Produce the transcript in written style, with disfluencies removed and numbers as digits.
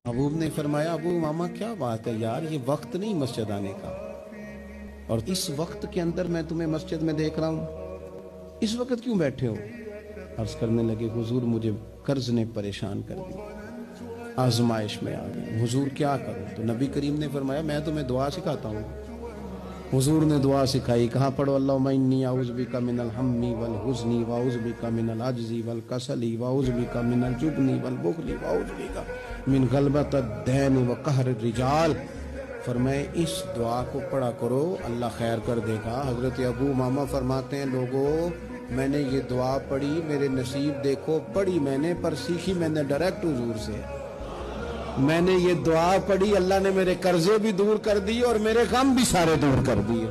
محبوب نے فرمایا ابو ماما کیا بات ہے یار، یہ وقت نہیں مسجد آنے کا، اور اس وقت کے اندر میں تمہیں مسجد میں دیکھ رہا ہوں، اس وقت کیوں بیٹھے ہو؟ عرض کرنے لگے حضور مجھے قرض نے پریشان کر دی، آزمائش میں آ گئی، حضور کیا کروں؟ تو نبی کریم نے فرمایا میں تمہیں دعا سکھاتا ہوں۔ حضور نے دعا سکھائی، کہاں پڑھو اللہم انی اعوذ بک من الہم والحزن واعوذ بک من العجز والکسل واعوذ بک من الجبن والبخل واعوذ بک من غلبۃ الدین وقہر الرجال۔ فرمائے اس دعا کو پڑھا کرو، اللہ خیر کر دے گا۔ حضرت ابو امامہ فرماتے ہیں لوگوں میں نے یہ دعا پڑھی، میرے نصیب دیکھو، پڑھی میں نے پر سیکھی میں نے ڈائریکٹ حضور سے۔ میں نے یہ دعا پڑھی، اللہ نے میرے قرضے بھی دور کر دیے اور میرے غم بھی سارے دور کر دیے۔